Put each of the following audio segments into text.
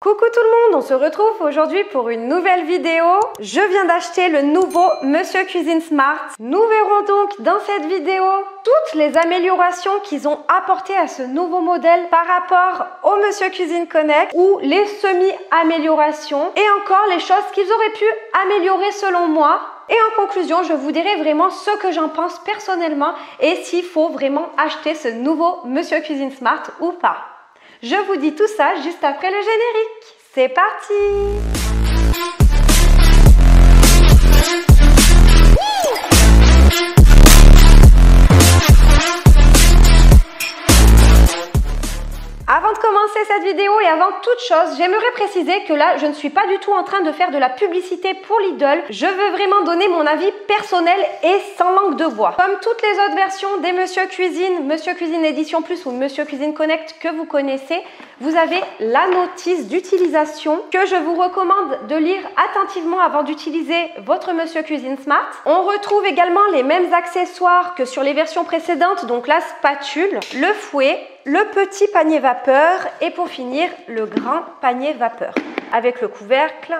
Coucou tout le monde, on se retrouve aujourd'hui pour une nouvelle vidéo. Je viens d'acheter le nouveau Monsieur Cuisine Smart. Nous verrons donc dans cette vidéo toutes les améliorations qu'ils ont apportées à ce nouveau modèle par rapport au Monsieur Cuisine Connect ou les semi-améliorations et encore les choses qu'ils auraient pu améliorer selon moi. Et en conclusion, je vous dirai vraiment ce que j'en pense personnellement et s'il faut vraiment acheter ce nouveau Monsieur Cuisine Smart ou pas. Je vous dis tout ça juste après le générique. C'est parti! Avant de commencer cette vidéo et avant toute chose, j'aimerais préciser que là, je ne suis pas du tout en train de faire de la publicité pour Lidl. Je veux vraiment donner mon avis personnel et sans langue de bois. Comme toutes les autres versions des Monsieur Cuisine Édition Plus ou Monsieur Cuisine Connect que vous connaissez, vous avez la notice d'utilisation que je vous recommande de lire attentivement avant d'utiliser votre Monsieur Cuisine Smart. On retrouve également les mêmes accessoires que sur les versions précédentes, donc la spatule, le fouet, le petit panier vapeur et pour finir le grand panier vapeur avec le couvercle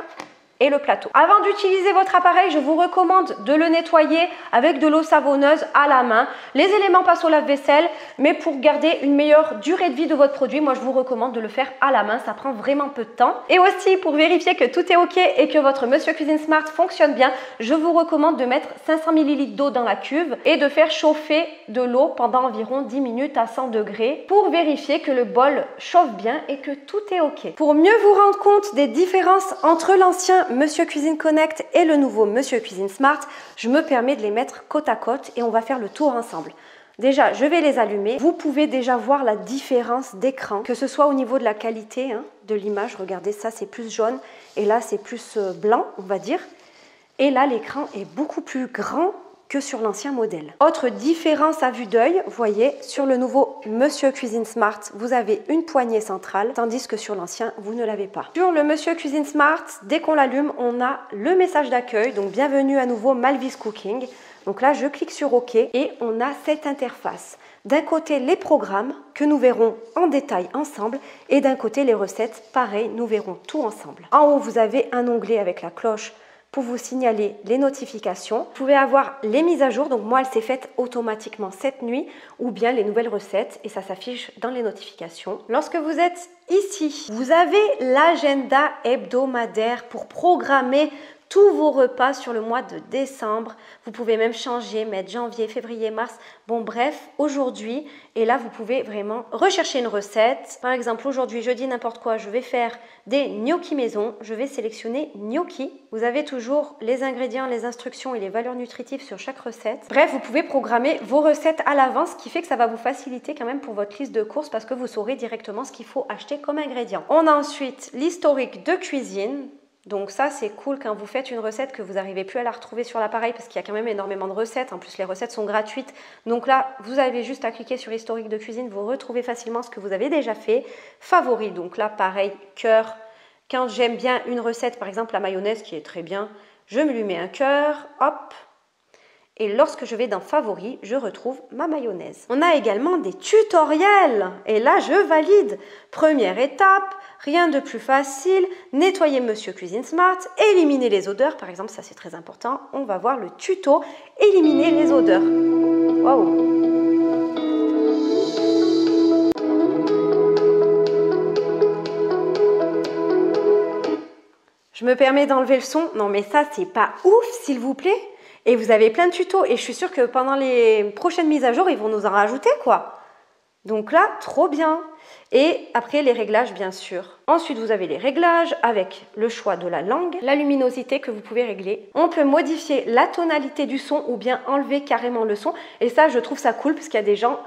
et le plateau. Avant d'utiliser votre appareil, je vous recommande de le nettoyer avec de l'eau savonneuse à la main. Les éléments passent au lave-vaisselle, mais pour garder une meilleure durée de vie de votre produit, moi je vous recommande de le faire à la main, ça prend vraiment peu de temps. Et aussi pour vérifier que tout est ok et que votre Monsieur Cuisine Smart fonctionne bien, je vous recommande de mettre 500 ml d'eau dans la cuve et de faire chauffer de l'eau pendant environ 10 minutes à 100 degrés pour vérifier que le bol chauffe bien et que tout est ok. Pour mieux vous rendre compte des différences entre l'ancien Monsieur Cuisine Connect et le nouveau Monsieur Cuisine Smart, je me permets de les mettre côte à côte et on va faire le tour ensemble. Déjà, je vais les allumer. Vous pouvez déjà voir la différence d'écran, que ce soit au niveau de la qualité de l'image. Regardez, ça c'est plus jaune et là c'est plus blanc, on va dire. Et là, l'écran est beaucoup plus grand que sur l'ancien modèle. Autre différence à vue d'œil, vous voyez, sur le nouveau Monsieur Cuisine Smart, vous avez une poignée centrale, tandis que sur l'ancien, vous ne l'avez pas. Sur le Monsieur Cuisine Smart, dès qu'on l'allume, on a le message d'accueil, donc bienvenue à nouveau Malvis Cooking. Donc là, je clique sur OK et on a cette interface. D'un côté, les programmes que nous verrons en détail ensemble et d'un côté, les recettes, pareil, nous verrons tout ensemble. En haut, vous avez un onglet avec la cloche pour vous signaler les notifications. Vous pouvez avoir les mises à jour, donc moi elle s'est faite automatiquement cette nuit, ou bien les nouvelles recettes et ça s'affiche dans les notifications. Lorsque vous êtes ici, vous avez l'agenda hebdomadaire pour programmer tous vos repas sur le mois de décembre. Vous pouvez même changer, mettre janvier, février, mars. Bon bref, aujourd'hui, et là vous pouvez vraiment rechercher une recette. Par exemple, aujourd'hui, je dis n'importe quoi, je vais faire des gnocchis maison. Je vais sélectionner gnocchi. Vous avez toujours les ingrédients, les instructions et les valeurs nutritives sur chaque recette. Bref, vous pouvez programmer vos recettes à l'avance, ce qui fait que ça va vous faciliter quand même pour votre liste de courses parce que vous saurez directement ce qu'il faut acheter comme ingrédients. On a ensuite l'historique de cuisine. Donc ça c'est cool quand vous faites une recette que vous n'arrivez plus à la retrouver sur l'appareil parce qu'il y a quand même énormément de recettes. En plus les recettes sont gratuites. Donc là vous avez juste à cliquer sur historique de cuisine, vous retrouvez facilement ce que vous avez déjà fait. Favoris, donc là pareil, cœur. Quand j'aime bien une recette, par exemple la mayonnaise qui est très bien, je me lui mets un cœur, hop. Et lorsque je vais dans Favoris, je retrouve ma mayonnaise. On a également des tutoriels. Et là, je valide. Première étape, rien de plus facile. Nettoyer Monsieur Cuisine Smart. Éliminer les odeurs. Par exemple, ça c'est très important. On va voir le tuto. Éliminer les odeurs. Waouh! Je me permets d'enlever le son. Non mais ça, c'est pas ouf, s'il vous plaît. Et vous avez plein de tutos et je suis sûre que pendant les prochaines mises à jour, ils vont nous en rajouter quoi. Donc là, trop bien. Et après, les réglages, bien sûr. Ensuite, vous avez les réglages avec le choix de la langue, la luminosité que vous pouvez régler. On peut modifier la tonalité du son ou bien enlever carrément le son. Et ça, je trouve ça cool parce qu'il y a des gens,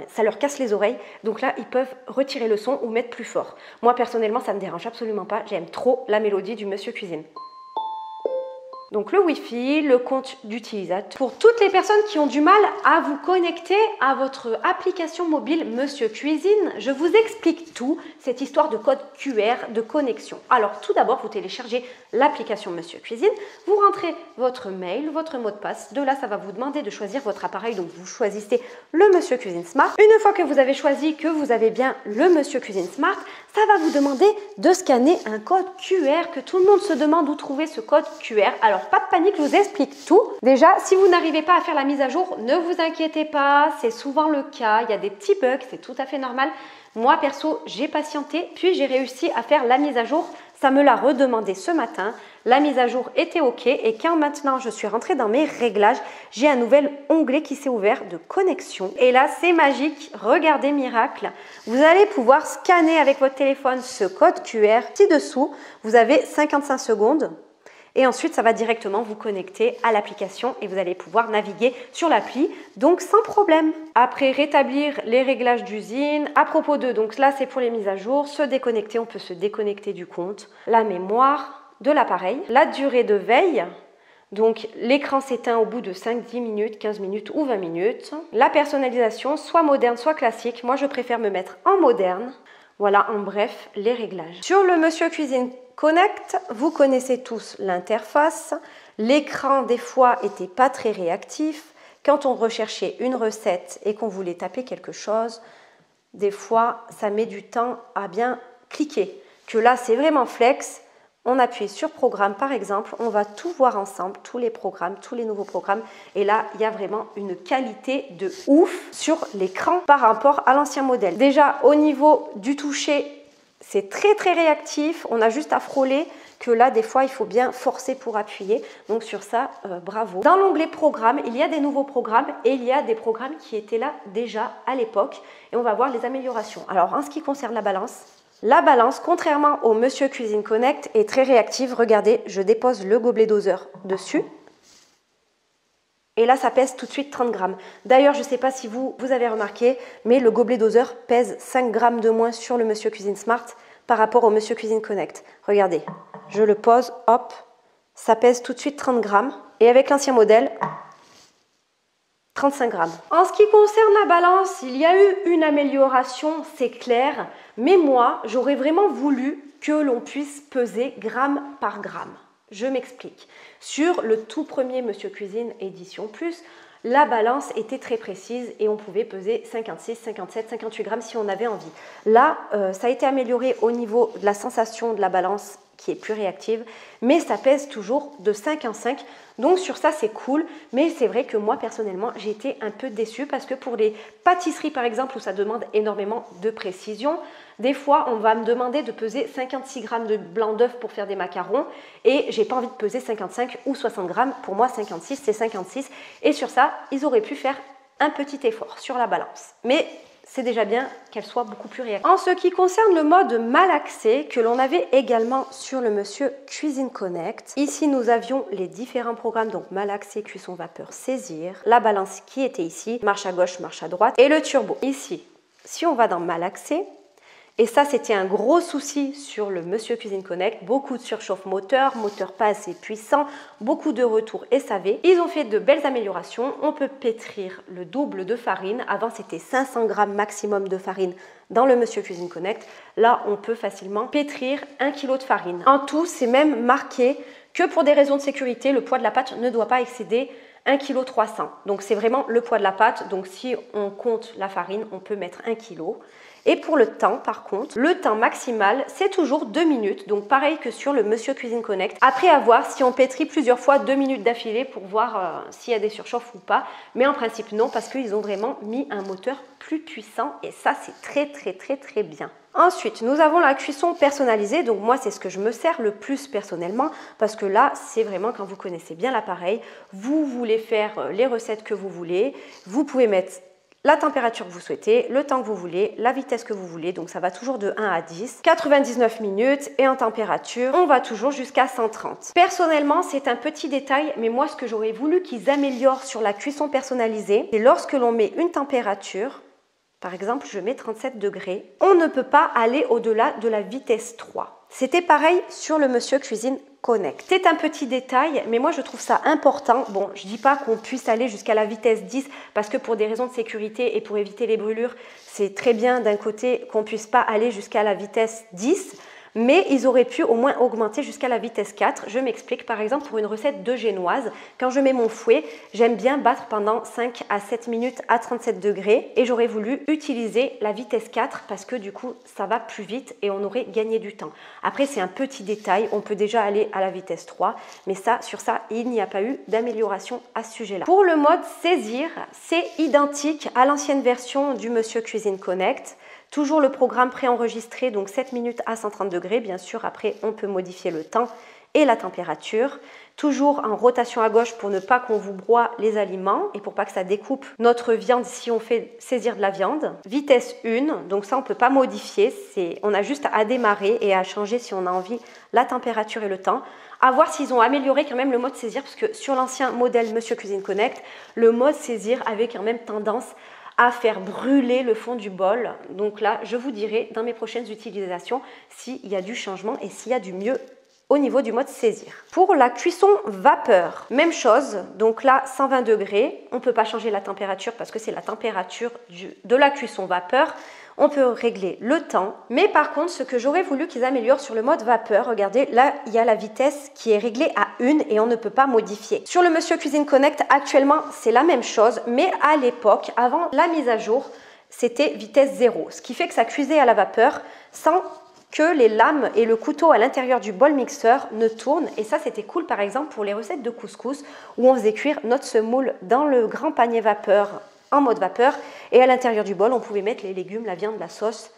ça leur casse les oreilles. Donc là, ils peuvent retirer le son ou mettre plus fort. Moi, personnellement, ça ne me dérange absolument pas. J'aime trop la mélodie du Monsieur Cuisine. Donc le Wi-Fi, le compte d'utilisateur. Pour toutes les personnes qui ont du mal à vous connecter à votre application mobile Monsieur Cuisine, je vous explique tout, cette histoire de code QR de connexion. Alors tout d'abord, vous téléchargez l'application Monsieur Cuisine, vous rentrez votre mail, votre mot de passe. De là, ça va vous demander de choisir votre appareil. Donc vous choisissez le Monsieur Cuisine Smart. Une fois que vous avez choisi que vous avez bien le Monsieur Cuisine Smart, ça va vous demander de scanner un code QR que tout le monde se demande où trouver ce code QR. Alors pas de panique, je vous explique tout. Déjà, si vous n'arrivez pas à faire la mise à jour, ne vous inquiétez pas, c'est souvent le cas. Il y a des petits bugs, c'est tout à fait normal. Moi perso, j'ai patienté, puis j'ai réussi à faire la mise à jour. Ça me l'a redemandé ce matin. La mise à jour était OK et quand maintenant je suis rentrée dans mes réglages, j'ai un nouvel onglet qui s'est ouvert de connexion. Et là, c'est magique. Regardez, miracle. Vous allez pouvoir scanner avec votre téléphone ce code QR. Ci-dessous, vous avez 55 secondes. Et ensuite, ça va directement vous connecter à l'application et vous allez pouvoir naviguer sur l'appli, donc sans problème. Après, rétablir les réglages d'usine. À propos de, donc là, c'est pour les mises à jour. Se déconnecter, on peut se déconnecter du compte. La mémoire de l'appareil. La durée de veille. Donc, l'écran s'éteint au bout de 5, 10 minutes, 15 minutes ou 20 minutes. La personnalisation, soit moderne, soit classique. Moi, je préfère me mettre en moderne. Voilà, en bref, les réglages. Sur le Monsieur Cuisine Connect, vous connaissez tous l'interface. L'écran, des fois, n'était pas très réactif. Quand on recherchait une recette et qu'on voulait taper quelque chose, des fois, ça met du temps à bien cliquer. Que là, c'est vraiment flex. On appuie sur programme, par exemple. On va tout voir ensemble, tous les programmes, tous les nouveaux programmes. Et là, il y a vraiment une qualité de ouf sur l'écran par rapport à l'ancien modèle. Déjà, au niveau du toucher, c'est très très réactif, on a juste à frôler que là des fois il faut bien forcer pour appuyer, donc sur ça bravo. Dans l'onglet programme, il y a des nouveaux programmes et il y a des programmes qui étaient là déjà à l'époque et on va voir les améliorations. Alors en ce qui concerne la balance, contrairement au Monsieur Cuisine Connect, est très réactive. Regardez, je dépose le gobelet doseur dessus. Et là, ça pèse tout de suite 30 grammes. D'ailleurs, je ne sais pas si vous avez remarqué, mais le gobelet doseur pèse 5 grammes de moins sur le Monsieur Cuisine Smart par rapport au Monsieur Cuisine Connect. Regardez, je le pose, hop, ça pèse tout de suite 30 grammes. Et avec l'ancien modèle, 35 grammes. En ce qui concerne la balance, il y a eu une amélioration, c'est clair. Mais moi, j'aurais vraiment voulu que l'on puisse peser gramme par gramme. Je m'explique. Sur le tout premier Monsieur Cuisine Édition Plus, la balance était très précise et on pouvait peser 56, 57, 58 grammes si on avait envie. Là, ça a été amélioré au niveau de la sensation de la balance qui est plus réactive, mais ça pèse toujours de 5 en 5. Donc sur ça, c'est cool, mais c'est vrai que moi, personnellement, j'ai été un peu déçue parce que pour les pâtisseries, par exemple, où ça demande énormément de précision, des fois, on va me demander de peser 56 grammes de blanc d'œuf pour faire des macarons et j'ai pas envie de peser 55 ou 60 grammes. Pour moi, 56, c'est 56. Et sur ça, ils auraient pu faire un petit effort sur la balance. Mais c'est déjà bien qu'elle soit beaucoup plus réactive. En ce qui concerne le mode malaxé que l'on avait également sur le Monsieur Cuisine Connect, ici nous avions les différents programmes, donc malaxé, cuisson vapeur, saisir, la balance qui était ici, marche à gauche, marche à droite et le turbo. Ici, si on va dans malaxé, et ça, c'était un gros souci sur le Monsieur Cuisine Connect. Beaucoup de surchauffe moteur pas assez puissant, beaucoup de retours SAV. Ils ont fait de belles améliorations. On peut pétrir le double de farine. Avant, c'était 500 grammes maximum de farine dans le Monsieur Cuisine Connect. Là, on peut facilement pétrir 1 kg de farine. En tout, c'est même marqué que pour des raisons de sécurité, le poids de la pâte ne doit pas excéder 1,3 kg. Donc, c'est vraiment le poids de la pâte. Donc, si on compte la farine, on peut mettre 1 kg. Et pour le temps, par contre, le temps maximal, c'est toujours 2 minutes. Donc pareil que sur le Monsieur Cuisine Connect. Après, à voir si on pétrit plusieurs fois 2 minutes d'affilée pour voir s'il y a des surchauffes ou pas. Mais en principe, non, parce qu'ils ont vraiment mis un moteur plus puissant. Et ça, c'est très, très, très, très bien. Ensuite, nous avons la cuisson personnalisée. Donc moi, c'est ce que je me sers le plus personnellement. Parce que là, c'est vraiment quand vous connaissez bien l'appareil. Vous voulez faire les recettes que vous voulez. Vous pouvez mettre la température que vous souhaitez, le temps que vous voulez, la vitesse que vous voulez, donc ça va toujours de 1 à 10, 99 minutes et en température, on va toujours jusqu'à 130. Personnellement, c'est un petit détail, mais moi ce que j'aurais voulu qu'ils améliorent sur la cuisson personnalisée, c'est lorsque l'on met une température, par exemple je mets 37 degrés, on ne peut pas aller au-delà de la vitesse 3. C'était pareil sur le Monsieur Cuisine Connect. C'est un petit détail, mais moi je trouve ça important. Bon, je dis pas qu'on puisse aller jusqu'à la vitesse 10 parce que pour des raisons de sécurité et pour éviter les brûlures, c'est très bien d'un côté qu'on puisse pas aller jusqu'à la vitesse 10. Mais ils auraient pu au moins augmenter jusqu'à la vitesse 4. Je m'explique, par exemple, pour une recette de génoise, quand je mets mon fouet, j'aime bien battre pendant 5 à 7 minutes à 37 degrés et j'aurais voulu utiliser la vitesse 4 parce que du coup, ça va plus vite et on aurait gagné du temps. Après, c'est un petit détail, on peut déjà aller à la vitesse 3, mais ça, sur ça, il n'y a pas eu d'amélioration à ce sujet-là. Pour le mode saisir, c'est identique à l'ancienne version du Monsieur Cuisine Connect. Toujours le programme préenregistré, donc 7 minutes à 130 degrés. Bien sûr, après, on peut modifier le temps et la température. Toujours en rotation à gauche pour ne pas qu'on vous broie les aliments et pour pas que ça découpe notre viande si on fait saisir de la viande. Vitesse 1, donc ça, on ne peut pas modifier. On a juste à démarrer et à changer si on a envie la température et le temps. À voir s'ils ont amélioré quand même le mode saisir parce que sur l'ancien modèle Monsieur Cuisine Connect, le mode saisir avait quand même tendance à faire brûler le fond du bol. Donc là, je vous dirai dans mes prochaines utilisations s'il y a du changement et s'il y a du mieux au niveau du mode saisir. Pour la cuisson vapeur, même chose. Donc là, 120 degrés. On ne peut pas changer la température parce que c'est la température de la cuisson vapeur. On peut régler le temps. Mais par contre, ce que j'aurais voulu qu'ils améliorent sur le mode vapeur, regardez, là, il y a la vitesse qui est réglée à 1 et on ne peut pas modifier. Sur le Monsieur Cuisine Connect, actuellement, c'est la même chose. Mais à l'époque, avant la mise à jour, c'était vitesse 0. Ce qui fait que ça cuisait à la vapeur sans que les lames et le couteau à l'intérieur du bol mixeur ne tournent. Et ça, c'était cool, par exemple, pour les recettes de couscous où on faisait cuire notre semoule dans le grand panier vapeur en mode vapeur et à l'intérieur du bol on pouvait mettre les légumes, la viande, la sauce,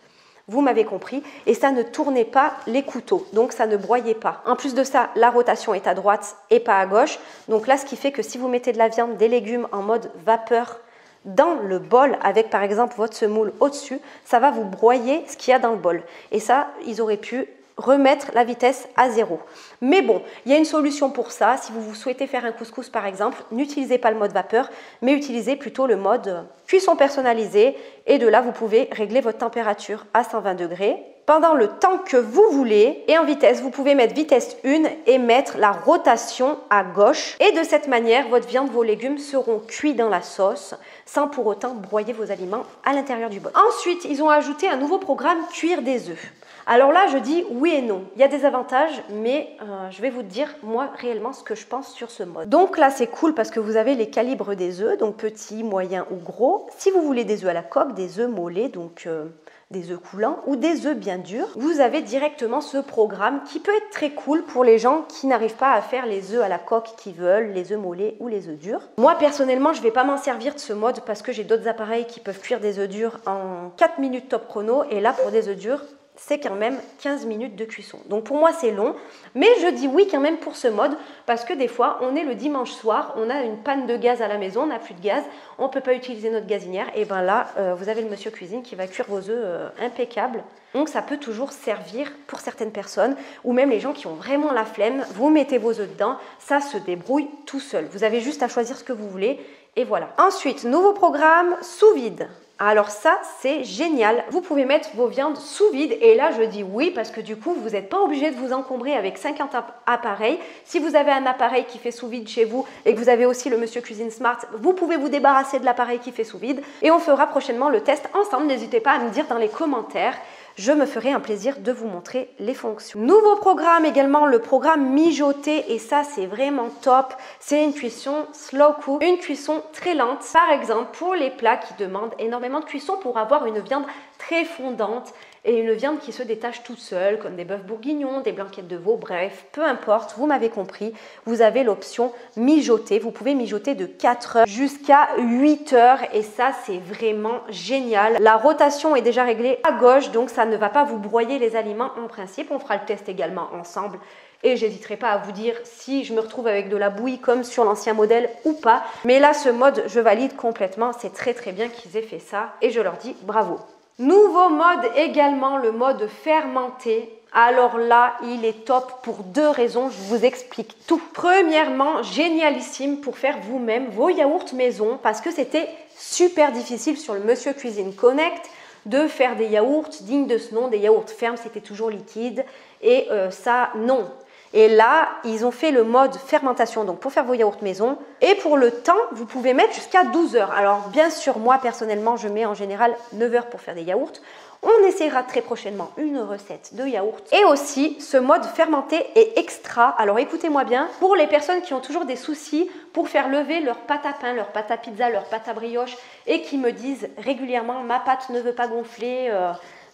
vous m'avez compris, et ça ne tournait pas les couteaux, donc ça ne broyait pas. En plus de ça, la rotation est à droite et pas à gauche, donc là ce qui fait que si vous mettez de la viande, des légumes en mode vapeur dans le bol avec par exemple votre semoule au-dessus, ça va vous broyer ce qu'il y a dans le bol. Et ça, ils auraient pu remettre la vitesse à 0. Mais bon, il y a une solution pour ça. Si vous souhaitez faire un couscous par exemple, n'utilisez pas le mode vapeur, mais utilisez plutôt le mode cuisson personnalisée. Et de là, vous pouvez régler votre température à 120 degrés pendant le temps que vous voulez. Et en vitesse, vous pouvez mettre vitesse 1 et mettre la rotation à gauche. Et de cette manière, votre viande, vos légumes seront cuits dans la sauce sans pour autant broyer vos aliments à l'intérieur du bol. Ensuite, ils ont ajouté un nouveau programme cuire des œufs. Alors là, je dis oui et non. Il y a des avantages, mais je vais vous dire, moi, réellement, ce que je pense sur ce mode. Donc là, c'est cool parce que vous avez les calibres des œufs, donc petits, moyens ou gros. Si vous voulez des œufs à la coque, des œufs mollets, donc des œufs coulants ou des œufs bien durs, vous avez directement ce programme qui peut être très cool pour les gens qui n'arrivent pas à faire les œufs à la coque qu'ils veulent, les œufs mollets ou les œufs durs. Moi, personnellement, je ne vais pas m'en servir de ce mode parce que j'ai d'autres appareils qui peuvent cuire des œufs durs en 4 minutes top chrono et là, pour des œufs durs, c'est quand même 15 minutes de cuisson. Donc pour moi, c'est long, mais je dis oui quand même pour ce mode parce que des fois, on est le dimanche soir, on a une panne de gaz à la maison, on n'a plus de gaz, on ne peut pas utiliser notre gazinière, et bien là, vous avez le Monsieur Cuisine qui va cuire vos œufs impeccables. Donc ça peut toujours servir pour certaines personnes ou même les gens qui ont vraiment la flemme, vous mettez vos œufs dedans, ça se débrouille tout seul. Vous avez juste à choisir ce que vous voulez et voilà. Ensuite, nouveau programme sous vide. Alors ça, c'est génial. Vous pouvez mettre vos viandes sous vide et là, je dis oui parce que du coup, vous n'êtes pas obligé de vous encombrer avec 50 appareils. Si vous avez un appareil qui fait sous vide chez vous et que vous avez aussi le Monsieur Cuisine Smart, vous pouvez vous débarrasser de l'appareil qui fait sous vide et on fera prochainement le test ensemble. N'hésitez pas à me dire dans les commentaires. Je me ferai un plaisir de vous montrer les fonctions. Nouveau programme également, le programme mijoter et ça c'est vraiment top. C'est une cuisson slow cook, une cuisson très lente. Par exemple pour les plats qui demandent énormément de cuisson pour avoir une viande très fondante et une viande qui se détache toute seule comme des bœufs bourguignons, des blanquettes de veau, bref, peu importe, vous m'avez compris, vous avez l'option mijoter. Vous pouvez mijoter de 4 heures jusqu'à 8 heures et ça c'est vraiment génial. La rotation est déjà réglée à gauche donc ça ne va pas vous broyer les aliments en principe. On fera le test également ensemble et j'hésiterai pas à vous dire si je me retrouve avec de la bouillie comme sur l'ancien modèle ou pas. Mais là ce mode je valide complètement, c'est très bien qu'ils aient fait ça et je leur dis bravo. Nouveau mode également, le mode fermenté. Alors là, il est top pour 2 raisons, je vous explique tout. Premièrement, génialissime pour faire vous-même vos yaourts maison parce que c'était super difficile sur le Monsieur Cuisine Connect de faire des yaourts dignes de ce nom, des yaourts fermes, c'était toujours liquide et ça, non. Et là, ils ont fait le mode fermentation, donc pour faire vos yaourts maison. Et pour le temps, vous pouvez mettre jusqu'à 12 heures. Alors bien sûr, moi personnellement, je mets en général 9 heures pour faire des yaourts. On essaiera très prochainement une recette de yaourt. Et aussi, ce mode fermenté est extra. Alors écoutez-moi bien, pour les personnes qui ont toujours des soucis pour faire lever leur pâte à pain, leur pâte à pizza, leur pâte à brioche et qui me disent régulièrement « ma pâte ne veut pas gonfler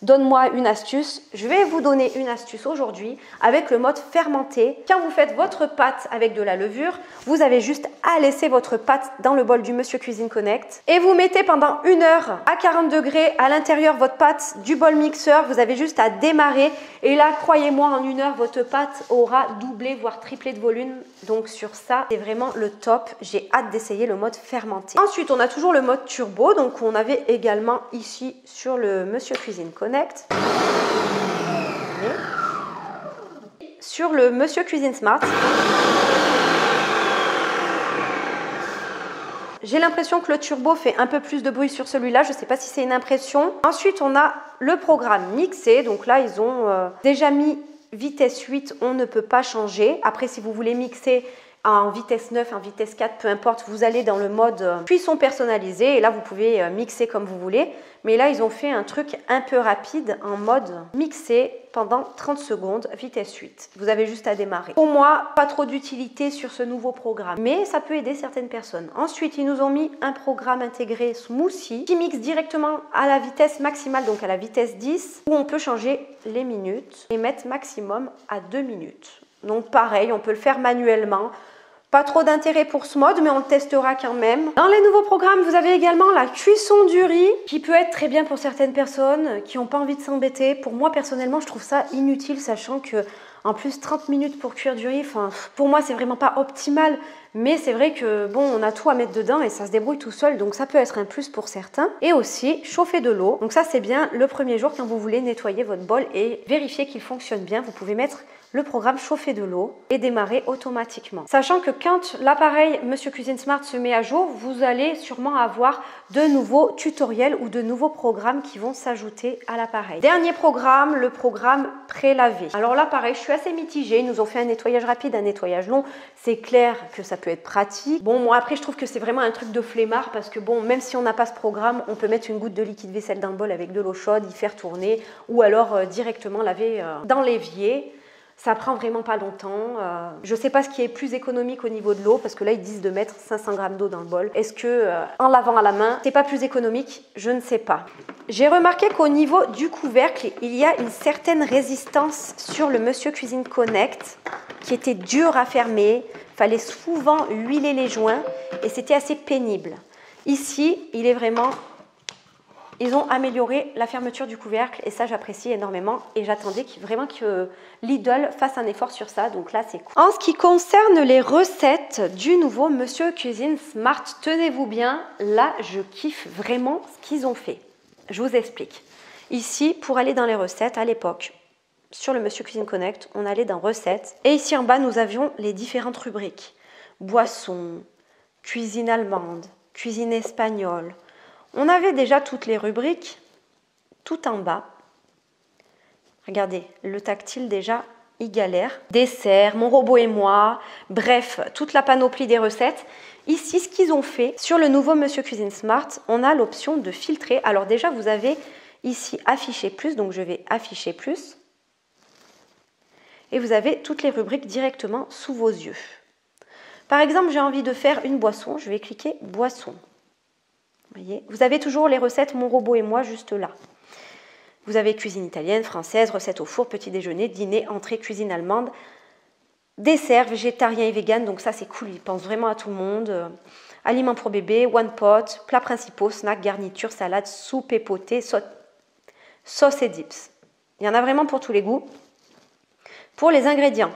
donne-moi une astuce ». Je vais vous donner une astuce aujourd'hui avec le mode fermenté. Quand vous faites votre pâte avec de la levure, vous avez juste à laisser votre pâte dans le bol du Monsieur Cuisine Connect et vous mettez pendant 1 heure à 40 degrés à l'intérieur votre pâte du bol mixeur. Vous avez juste à démarrer et là, croyez-moi, en 1 heure, votre pâte aura doublé voire triplé de volume. Donc sur ça, c'est vraiment le top. J'ai hâte d'essayer le mode fermenté. Ensuite, on a toujours le mode turbo. Donc on avait également ici sur le Monsieur Cuisine Connect. Sur le Monsieur Cuisine Smart, j'ai l'impression que le turbo fait un peu plus de bruit sur celui-là. Je ne sais pas si c'est une impression. Ensuite, on a le programme mixé. Donc là, ils ont déjà mis vitesse 8. On ne peut pas changer. Après, si vous voulez mixer en vitesse 9, en vitesse 4, peu importe, vous allez dans le mode cuisson personnalisé et là vous pouvez mixer comme vous voulez. Mais là ils ont fait un truc un peu rapide en mode mixer pendant 30 secondes, vitesse 8. Vous avez juste à démarrer. Pour moi, pas trop d'utilité sur ce nouveau programme, mais ça peut aider certaines personnes. Ensuite, ils nous ont mis un programme intégré smoothie qui mixe directement à la vitesse maximale, donc à la vitesse 10, où on peut changer les minutes et mettre maximum à 2 minutes. Donc pareil, on peut le faire manuellement. Pas trop d'intérêt pour ce mode, mais on le testera quand même. Dans les nouveaux programmes, vous avez également la cuisson du riz, qui peut être très bien pour certaines personnes qui n'ont pas envie de s'embêter. Pour moi, personnellement, je trouve ça inutile, sachant que en plus 30 minutes pour cuire du riz, enfin, pour moi, c'est vraiment pas optimal. Mais c'est vrai que bon, on a tout à mettre dedans et ça se débrouille tout seul, donc ça peut être un plus pour certains. Et aussi, chauffer de l'eau. Donc ça, c'est bien le premier jour quand vous voulez nettoyer votre bol et vérifier qu'il fonctionne bien. Vous pouvez mettre le programme chauffer de l'eau et démarrer automatiquement. Sachant que quand l'appareil Monsieur Cuisine Smart se met à jour, vous allez sûrement avoir de nouveaux tutoriels ou de nouveaux programmes qui vont s'ajouter à l'appareil. Dernier programme, le programme pré-lavé. Alors là, pareil, je suis assez mitigée. Ils nous ont fait un nettoyage rapide, un nettoyage long. C'est clair que ça peut être pratique. Bon, moi après, je trouve que c'est vraiment un truc de flemmard parce que bon, même si on n'a pas ce programme, on peut mettre une goutte de liquide vaisselle dans le bol avec de l'eau chaude, y faire tourner ou alors directement laver dans l'évier. Ça prend vraiment pas longtemps. Je sais pas ce qui est plus économique au niveau de l'eau parce que là ils disent de mettre 500 g d'eau dans le bol. Est-ce que en lavant à la main, c'est pas plus économique? Je ne sais pas. J'ai remarqué qu'au niveau du couvercle, il y a une certaine résistance sur le Monsieur Cuisine Connect qui était dur à fermer. Fallait souvent huiler les joints et c'était assez pénible. Ici, il est vraiment... Ils ont amélioré la fermeture du couvercle et ça j'apprécie énormément et j'attendais vraiment que Lidl fasse un effort sur ça, donc là c'est cool. En ce qui concerne les recettes du nouveau Monsieur Cuisine Smart, tenez-vous bien, là je kiffe vraiment ce qu'ils ont fait. Je vous explique. Ici, pour aller dans les recettes à l'époque, sur le Monsieur Cuisine Connect, on allait dans recettes et ici en bas nous avions les différentes rubriques. Boissons, cuisine allemande, cuisine espagnole. On avait déjà toutes les rubriques tout en bas. Regardez, le tactile déjà, il galère. Dessert, mon robot et moi, bref, toute la panoplie des recettes. Ici, ce qu'ils ont fait, sur le nouveau Monsieur Cuisine Smart, on a l'option de filtrer. Alors déjà, vous avez ici afficher plus, donc je vais afficher plus. Et vous avez toutes les rubriques directement sous vos yeux. Par exemple, j'ai envie de faire une boisson, je vais cliquer boisson. Voyez, vous avez toujours les recettes Mon Robot et Moi juste là. Vous avez cuisine italienne, française, recettes au four, petit déjeuner, dîner, entrée, cuisine allemande, dessert, végétarien et vegan, donc ça c'est cool, ils pensent vraiment à tout le monde. Aliments pour bébé, one pot, plats principaux, snacks, garnitures, salades, soupe épotée, sauce et dips. Il y en a vraiment pour tous les goûts. Pour les ingrédients,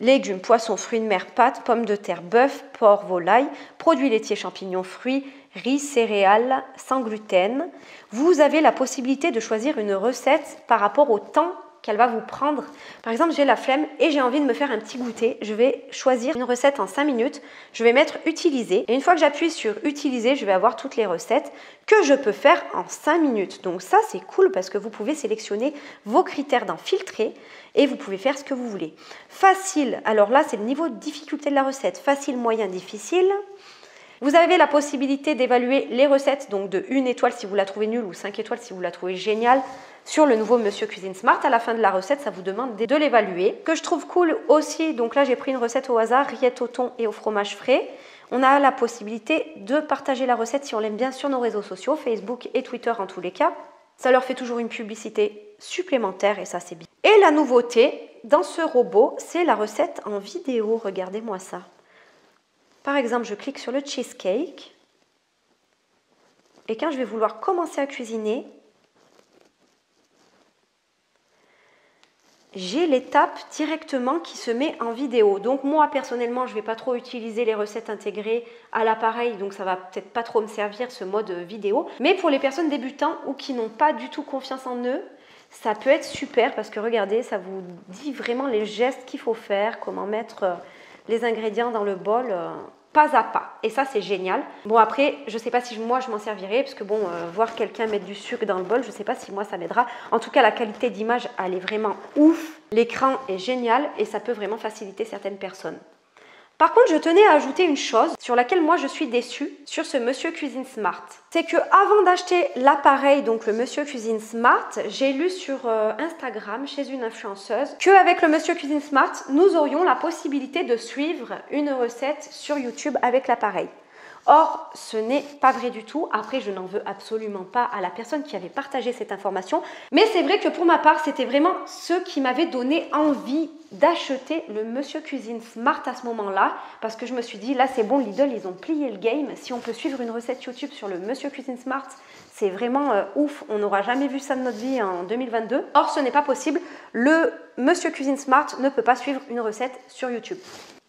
légumes, poissons, fruits de mer, pâtes, pommes de terre, bœuf, porc, volaille, produits laitiers, champignons, fruits, riz, céréales, sans gluten. Vous avez la possibilité de choisir une recette par rapport au temps qu'elle va vous prendre. Par exemple, j'ai la flemme et j'ai envie de me faire un petit goûter. Je vais choisir une recette en 5 minutes. Je vais mettre utiliser. Et une fois que j'appuie sur utiliser, je vais avoir toutes les recettes que je peux faire en 5 minutes. Donc ça, c'est cool parce que vous pouvez sélectionner vos critères dans filtrer et vous pouvez faire ce que vous voulez. Facile, alors là, c'est le niveau de difficulté de la recette. Facile, moyen, difficile. Vous avez la possibilité d'évaluer les recettes, donc de 1 étoile si vous la trouvez nulle ou 5 étoiles si vous la trouvez géniale sur le nouveau Monsieur Cuisine Smart. À la fin de la recette, ça vous demande de l'évaluer. Que je trouve cool aussi, donc là j'ai pris une recette au hasard, rillettes au thon et au fromage frais. On a la possibilité de partager la recette si on l'aime bien sur nos réseaux sociaux, Facebook et Twitter en tous les cas. Ça leur fait toujours une publicité supplémentaire et ça c'est bien. Et la nouveauté dans ce robot, c'est la recette en vidéo. Regardez-moi ça. Par exemple, je clique sur le cheesecake et quand je vais vouloir commencer à cuisiner, j'ai l'étape directement qui se met en vidéo. Donc moi, personnellement, je ne vais pas trop utiliser les recettes intégrées à l'appareil, donc ça va peut-être pas trop me servir ce mode vidéo. Mais pour les personnes débutantes ou qui n'ont pas du tout confiance en eux, ça peut être super parce que regardez, ça vous dit vraiment les gestes qu'il faut faire, comment mettre les ingrédients dans le bol pas à pas. Et ça, c'est génial. Bon, après, je ne sais pas si moi, je m'en servirai parce que bon, voir quelqu'un mettre du sucre dans le bol, je ne sais pas si moi, ça m'aidera. En tout cas, la qualité d'image, elle est vraiment ouf. L'écran est génial et ça peut vraiment faciliter certaines personnes. Par contre, je tenais à ajouter une chose sur laquelle moi je suis déçue sur ce Monsieur Cuisine Smart. C'est que avant d'acheter l'appareil, donc le Monsieur Cuisine Smart, j'ai lu sur Instagram chez une influenceuse qu'avec le Monsieur Cuisine Smart, nous aurions la possibilité de suivre une recette sur YouTube avec l'appareil. Or, ce n'est pas vrai du tout. Après, je n'en veux absolument pas à la personne qui avait partagé cette information. Mais c'est vrai que pour ma part, c'était vraiment ce qui m'avait donné envie d'acheter le Monsieur Cuisine Smart à ce moment-là. Parce que je me suis dit, là c'est bon, Lidl, ils ont plié le game. Si on peut suivre une recette YouTube sur le Monsieur Cuisine Smart, c'est vraiment ouf. On n'aura jamais vu ça de notre vie en 2022. Or, ce n'est pas possible. Le Monsieur Cuisine Smart ne peut pas suivre une recette sur YouTube.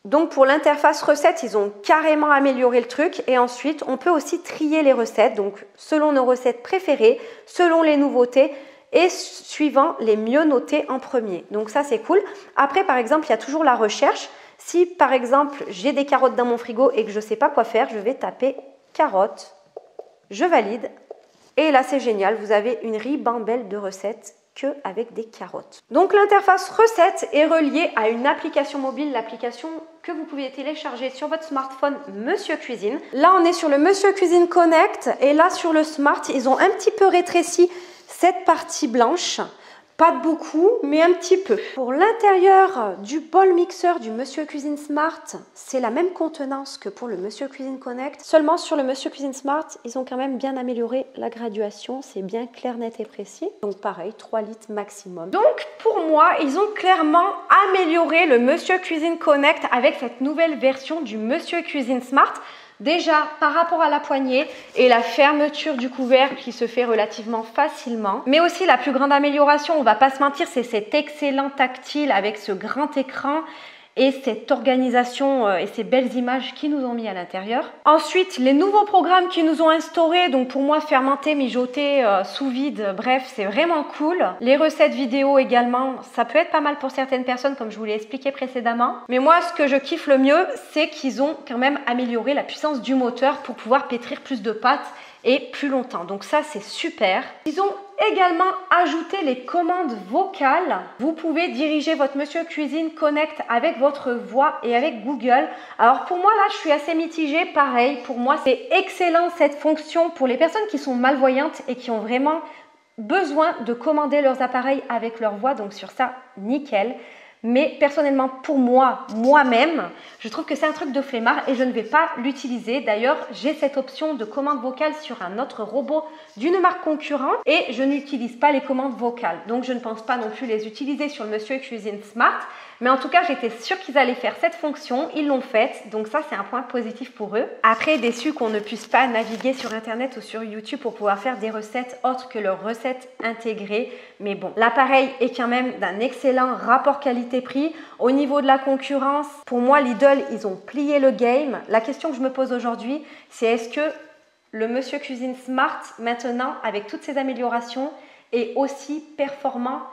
Donc pour l'interface recette, ils ont carrément amélioré le truc et ensuite on peut aussi trier les recettes, donc selon nos recettes préférées, selon les nouveautés et suivant les mieux notées en premier. Donc ça c'est cool. Après par exemple, il y a toujours la recherche. Si par exemple j'ai des carottes dans mon frigo et que je ne sais pas quoi faire, je vais taper carottes, je valide et là c'est génial, vous avez une ribambelle de recettes qu'avec des carottes. Donc l'interface recette est reliée à une application mobile, l'application que vous pouvez télécharger sur votre smartphone Monsieur Cuisine. Là on est sur le Monsieur Cuisine Connect et là sur le Smart, ils ont un petit peu rétréci cette partie blanche. Pas de beaucoup, mais un petit peu. Pour l'intérieur du bol mixeur du Monsieur Cuisine Smart, c'est la même contenance que pour le Monsieur Cuisine Connect. Seulement sur le Monsieur Cuisine Smart, ils ont quand même bien amélioré la graduation. C'est bien clair, net et précis. Donc pareil, 3 litres maximum. Donc pour moi, ils ont clairement amélioré le Monsieur Cuisine Connect avec cette nouvelle version du Monsieur Cuisine Smart. Déjà, par rapport à la poignée et la fermeture du couvercle qui se fait relativement facilement. Mais aussi la plus grande amélioration, on ne va pas se mentir, c'est cet excellent tactile avec ce grand écran et cette organisation et ces belles images qu'ils nous ont mis à l'intérieur. Ensuite, les nouveaux programmes qu'ils nous ont instaurés, donc pour moi fermenter, mijoter, sous vide, bref, c'est vraiment cool. Les recettes vidéo également, ça peut être pas mal pour certaines personnes comme je vous l'ai expliqué précédemment. Mais moi, ce que je kiffe le mieux, c'est qu'ils ont quand même amélioré la puissance du moteur pour pouvoir pétrir plus de pâtes et plus longtemps. Donc ça, c'est super. Ils ont également ajouté les commandes vocales. Vous pouvez diriger votre Monsieur Cuisine Connect avec votre voix et avec Google. Alors pour moi, là, je suis assez mitigée. Pareil, pour moi, c'est excellent cette fonction pour les personnes qui sont malvoyantes et qui ont vraiment besoin de commander leurs appareils avec leur voix. Donc sur ça, nickel. Mais personnellement, pour moi-même, je trouve que c'est un truc de flemmard et je ne vais pas l'utiliser. D'ailleurs, j'ai cette option de commande vocale sur un autre robot d'une marque concurrente et je n'utilise pas les commandes vocales. Donc, je ne pense pas non plus les utiliser sur le Monsieur Cuisine Smart. Mais en tout cas, j'étais sûre qu'ils allaient faire cette fonction. Ils l'ont faite. Donc ça, c'est un point positif pour eux. Après, déçu qu'on ne puisse pas naviguer sur Internet ou sur YouTube pour pouvoir faire des recettes autres que leurs recettes intégrées. Mais bon, l'appareil est quand même d'un excellent rapport qualité-prix. Au niveau de la concurrence, pour moi, Lidl, ils ont plié le game. La question que je me pose aujourd'hui, c'est est-ce que le Monsieur Cuisine Smart, maintenant, avec toutes ces améliorations, est aussi performant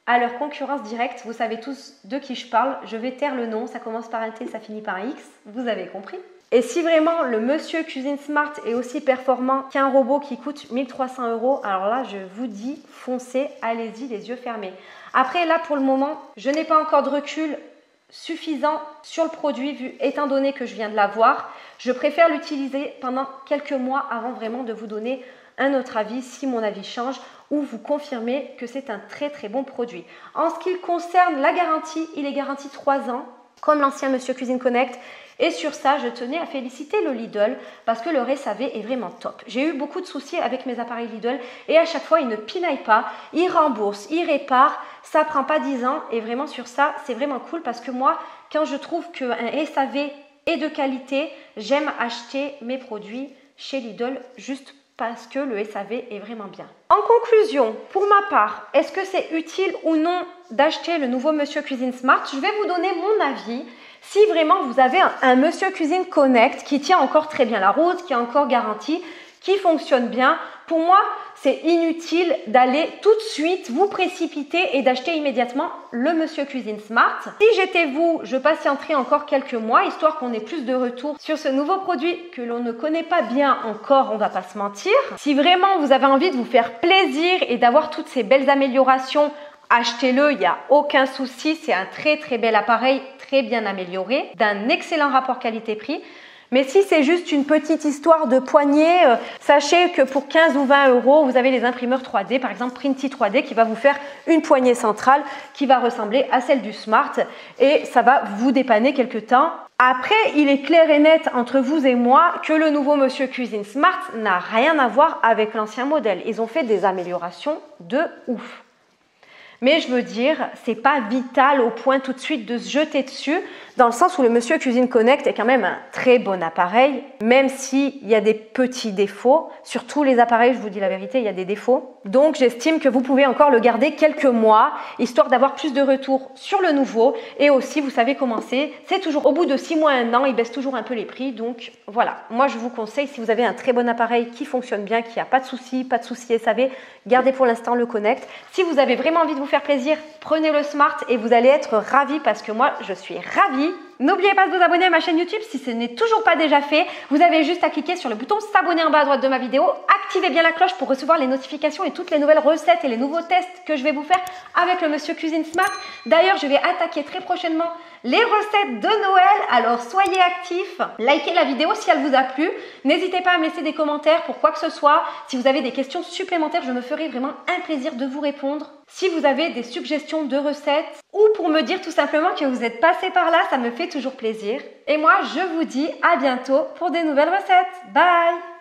à leur concurrence directe. Vous savez tous de qui je parle. Je vais taire le nom, ça commence par un T, ça finit par un X. Vous avez compris. Et si vraiment le Monsieur Cuisine Smart est aussi performant qu'un robot qui coûte 1300 €, alors là, je vous dis, foncez, allez-y, les yeux fermés. Après, là, pour le moment, je n'ai pas encore de recul suffisant sur le produit, étant donné que je viens de l'avoir. Je préfère l'utiliser pendant quelques mois avant vraiment de vous donner un autre avis, si mon avis change, ou vous confirmer que c'est un très très bon produit. En ce qui concerne la garantie, il est garanti 3 ans, comme l'ancien Monsieur Cuisine Connect. Et sur ça, je tenais à féliciter le Lidl parce que leur SAV est vraiment top. J'ai eu beaucoup de soucis avec mes appareils Lidl et à chaque fois, ils ne pinaillent pas, ils remboursent, ils réparent. Ça ne prend pas 10 ans et vraiment sur ça, c'est vraiment cool parce que moi, quand je trouve qu'un SAV est de qualité, j'aime acheter mes produits chez Lidl juste parce que le SAV est vraiment bien. En conclusion, pour ma part, est-ce que c'est utile ou non d'acheter le nouveau Monsieur Cuisine Smart? Je vais vous donner mon avis. Si vraiment vous avez un Monsieur Cuisine Connect qui tient encore très bien la route, qui est encore garanti, qui fonctionne bien, pour moi, c'est inutile d'aller tout de suite vous précipiter et d'acheter immédiatement le Monsieur Cuisine Smart. Si j'étais vous, je patienterais encore quelques mois, histoire qu'on ait plus de retours sur ce nouveau produit que l'on ne connaît pas bien encore, on va pas se mentir. Si vraiment vous avez envie de vous faire plaisir et d'avoir toutes ces belles améliorations, achetez-le, il n'y a aucun souci, c'est un très très bel appareil, très bien amélioré, d'un excellent rapport qualité-prix. Mais si c'est juste une petite histoire de poignée, sachez que pour 15 ou 20 €, vous avez les imprimeurs 3D, par exemple Printy 3D, qui va vous faire une poignée centrale qui va ressembler à celle du Smart et ça va vous dépanner quelque temps. Après, il est clair et net entre vous et moi que le nouveau Monsieur Cuisine Smart n'a rien à voir avec l'ancien modèle. Ils ont fait des améliorations de ouf. Mais je veux dire, c'est pas vital au point tout de suite de se jeter dessus, dans le sens où le Monsieur Cuisine Connect est quand même un très bon appareil, même s'il y a des petits défauts. Sur tous les appareils, je vous dis la vérité, il y a des défauts. Donc j'estime que vous pouvez encore le garder quelques mois, histoire d'avoir plus de retours sur le nouveau. Et aussi, vous savez comment c'est toujours au bout de 6 mois, 1 an, ils baissent toujours un peu les prix. Donc voilà, moi je vous conseille, si vous avez un très bon appareil qui fonctionne bien, qui n'a pas de soucis SAV, gardez pour l'instant le Connect. Si vous avez vraiment envie de vous faire plaisir, prenez le Smart et vous allez être ravis parce que moi, je suis ravie. N'oubliez pas de vous abonner à ma chaîne YouTube si ce n'est toujours pas déjà fait. Vous avez juste à cliquer sur le bouton s'abonner en bas à droite de ma vidéo. Activez bien la cloche pour recevoir les notifications et toutes les nouvelles recettes et les nouveaux tests que je vais vous faire avec le Monsieur Cuisine Smart. D'ailleurs, je vais attaquer très prochainement les recettes de Noël. Alors, soyez actifs. Likez la vidéo si elle vous a plu. N'hésitez pas à me laisser des commentaires pour quoi que ce soit. Si vous avez des questions supplémentaires, je me ferai vraiment un plaisir de vous répondre. Si vous avez des suggestions de recettes ou pour me dire tout simplement que vous êtes passé par là, ça me fait toujours plaisir. Et moi, je vous dis à bientôt pour des nouvelles recettes. Bye!